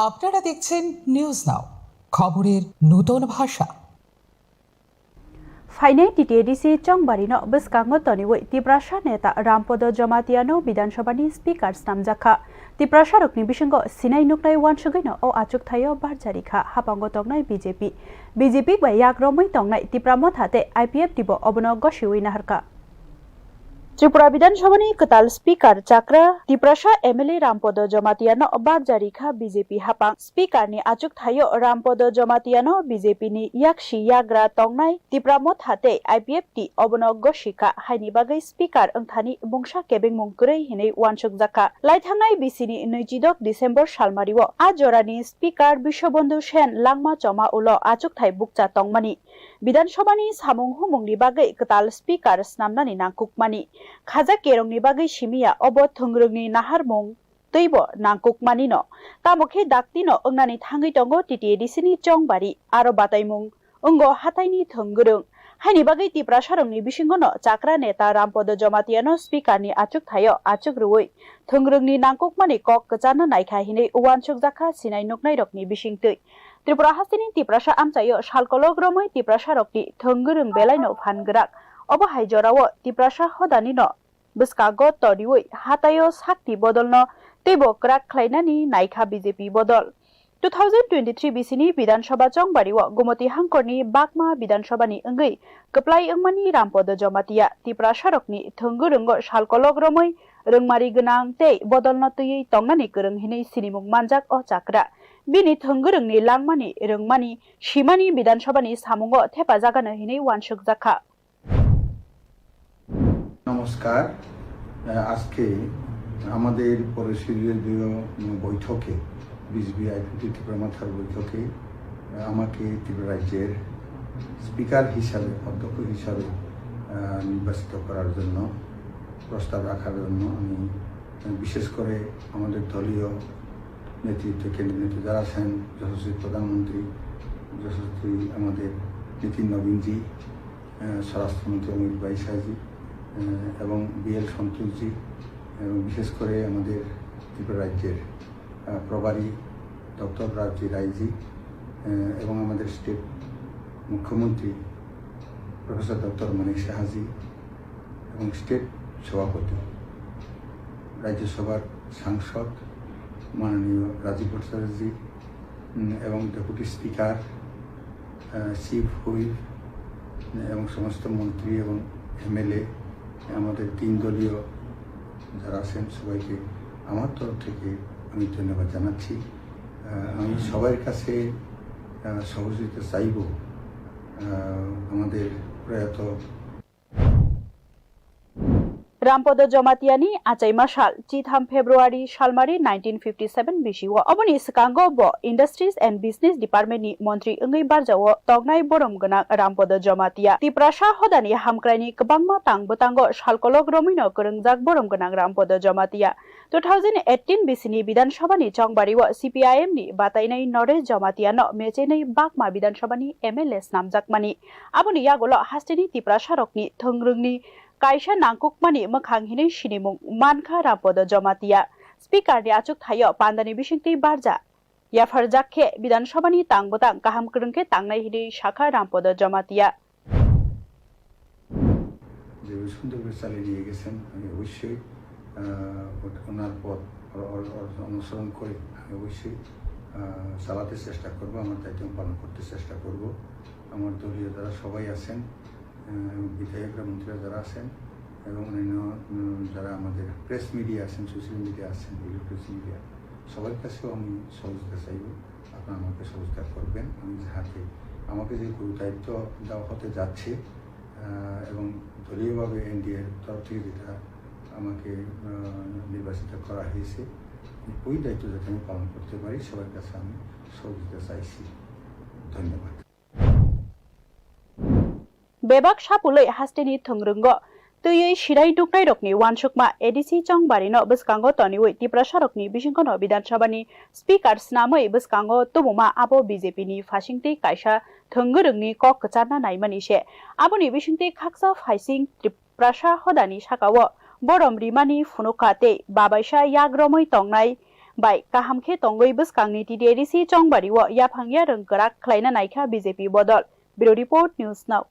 আপনারা দেখছেন news now, খবরের নতুন ভাষা। ফাইনে টিটিএডিসি চংবারিনো বসকাঙ্গ তনিওই তিপ্রাসা নেতা রামপদ জমাতিয়ানো বিধানসভাनि স্পিकार नामजाखा तिप्रासा रकनि बिसंग सिनाय नुकनाय वानसुगैनो ओ आचुक थायो बारजारिखा हापांग तंगनाय बीजेपी बाय याग्रमै तंगनाय तिप्रामो थाते आईपीएफ दिबो अबनो गसिवै नाहरका त्रिपुरा विधानसभानि कताल स्पीकार चाक्रा तिप्रासा एमएलए रामपद जमातियानो बारजारिखा बीजेपी हापां स्पीकारनि आचुक थायो रामपद जमातियानो बीजेपीनि याक्षि याग्रा तंगनाय तिप्रामो थाते आईपीएफ टी अबनो गसिका हाइनि बागै स्पीकार अंथानि बुंसा केबें मुंगरै हिनै वानसुक जाखा लाइथांनाय बीसीनि 22 डिसेम्बर सालमारिवो आ जरानि स्पीकार विश्वबंधु सेन लांमा चमा उलो आचुक थाय बुकचा तंगमानि विधानसभानि सामुं हुमुंनि बागै कताल स्पीकार स्नामनानि नांकुकमानि खाजा केरंनि बागै सिमिया अबो थंग्रोंनि नाहारमुं तैबो नांकुकमानिनो तामोखे दाक्तिनो अंगनानि थांगै तंगो टिटिएडिसिनि चंबारि आरो बातायमुं अंगो हाथायनि थंग्रों हाइनि बागै तिप्रासारंनि बिसिंगनो चाक्रा नेता रामपद जमातियानो स्पीकारनि आचुक थायो आचुक रुवै थंग्रोंनि नांकुकमानि कक कचानो नायखा हिनै उवानसुक जाखा सिनाय नुकनाय रकनि बिसिंतै त्रिपुरा हास्तिनि तिप्रासा आमचायो सालकलग्रमै तिप्रासा रकनि थंग्रों बेलायनो फानगराक अब हाइजरावो तिप्रासा हदानिनो बसकागो तरिवै हातायो साक्ति बदलनो तेबो क्राक ख्लायनानि नायखा बीजेपी बदल 2023 बीसीनि विधानसभा चंबारिवो गुमति हांखरनि बागमा विधानसभानि अंगै कप्लाय अंगमानि रामपद जमातिया तिप्रासा रकनि थंग्रोंगो सालकलग्रमै रोंमारि गोनां ते बदलनो तयै तंगनानि गोरों हिनै सिनिमुं मानजाक अ चाक्रा बिनि थंग्रोंनि लांमानि रोंमानि सीमानि विधानसभानि सामुंगो थेपा जागानो हिनै वानसुक जाखा। নমস্কার। আজকে আমাদের পরিষদীয় বৈঠকে বিজেপি আইপিপি ত্রিপুরা মাথার বৈঠকে আমাকে ত্রিপুরা রাজ্যের স্পিকার হিসাবে অধ্যক্ষ হিসাবে নির্বাচিত করার জন্য প্রস্তাব রাখার জন্য আমি বিশেষ করে আমাদের দলীয় নেতৃত্ব কেন্দ্রীয় নেতৃত্ব যারা আছেন যশস্বী প্রধানমন্ত্রী যশস্বী আমাদের নীতিন নবীনজি স্বরাষ্ট্রমন্ত্রী অমিত ভাই শাহজি এবং বিএল সন্তোষজি এবং বিশেষ করে আমাদের ত্রিপুরা রাজ্যের প্রভারী ডক্টর রাবজি রায়জি এবং আমাদের স্টেট মুখ্যমন্ত্রী প্রফেসর ডক্টর মানিক সাহাজি এবং স্টেট সভাপতি রাজ্যসভার সাংসদ মাননীয় রাজীব ভট্টাচার্যজি এবং ডেপুটি স্পিকার চিফ হুইপ এবং সমস্ত মন্ত্রী এবং এমএলএ আমাদের 3 দলীয় যারা আছেন সবাইকে আমার তরফ থেকে আমি ধন্যবাদ জানাচ্ছি। আমি সবার কাছে সহযোগিতা চাইব আমাদের প্রয়াত रामपद जमातियानि आचाइमा साल 3 फेब्रुवारी सालमारि 1957 बिसिव अबनि सकांगो ब इंडस्ट्रीज एंड बिजनेस डिपार्टमेंटनि मंत्री अंगै बारजावो तंगनाय बरम गोनां रामपद जमातिया तिप्रासा हदानि हामक्रायनि गोबांमा तांगबोतांगो सालकलग्रमैनो गोरोंजाक बरम गोनां रामपद जमातिया 2018 बिसिनि विधानसभानि चंबारिव सीपीआईएम नि बातायनाय नरेश जमातियानो मेचेनै बागमा विधानसभानि एमएलए नामजाकमानि आबनि यागोलो हास्तिनि तिप्रासा रकनि थंग्रोंनि कायसा नांकुकमानि मोखां हिनै सिनिमुं मानखा रामपद जमातिया स्पीकारनि आचुक थायो पान्दानि बिसिंति बारजा याफार जाखे विधानसभानि तांगबोतां गाहाम गोरोंखे तांनाय हिनै शाखा रामपद जमातिया যে সুন্দরভাবে চালিয়ে নিয়ে গেছেন আমি অবশ্যই ওনার পথ অনুসরণ করে আমি অবশ্যই চালাতে চেষ্টা করব, আমার দায়িত্ব পালন করতে চেষ্টা করব। আমার দলীয় যারা সবাই আছেন বিধায়করা মন্ত্রীরা যারা আছেন এবং অন্যান্য যারা আমাদের প্রেস মিডিয়া আছেন সোশ্যাল মিডিয়া আছেন প্রেস মিডিয়া সবার কাছেও আমি সহযোগিতা চাইব। আপনারা আমাকে সহযোগিতা করবেন। আমি যাতে আমাকে যে গুরু দায়িত্ব দেওয়া হতে যাচ্ছে এবং দলীয়ভাবে এনডিএর তরফ থেকে যেটা আমাকে নির্বাচিত করা হয়েছে ওই দায়িত্ব যাতে আমি পালন করতে পারি সবার কাছে আমি সহযোগিতা চাইছি। ধন্যবাদ। बेबाक सापुलै हास्तिनि थंग्रोंगो तयै सिराय दुकनाय रकनि वानसुकमा एडिसि चंबारिनो बसकांगो तनिवै तिप्रासा रकनि बिसिंगनो विधानसभानि स्पीकार स्नामै बसकांगो तुमुमा आबो बीजेपीनि फासिंति कायसा थंग्रोंनि कक कचारना नायमानिसे आबोनि बिसिंति खाकसा फाइसिं त्रिप्रासा हदानि साकावो बरम रिमानि फुनुकाते बाबायसा याग्रमै तंनाय bai kaham khe tongoi bwskangni TDRC chongbari o yaphangya rung karak khlaina naikha BJP bodol. Bureau Report News Now.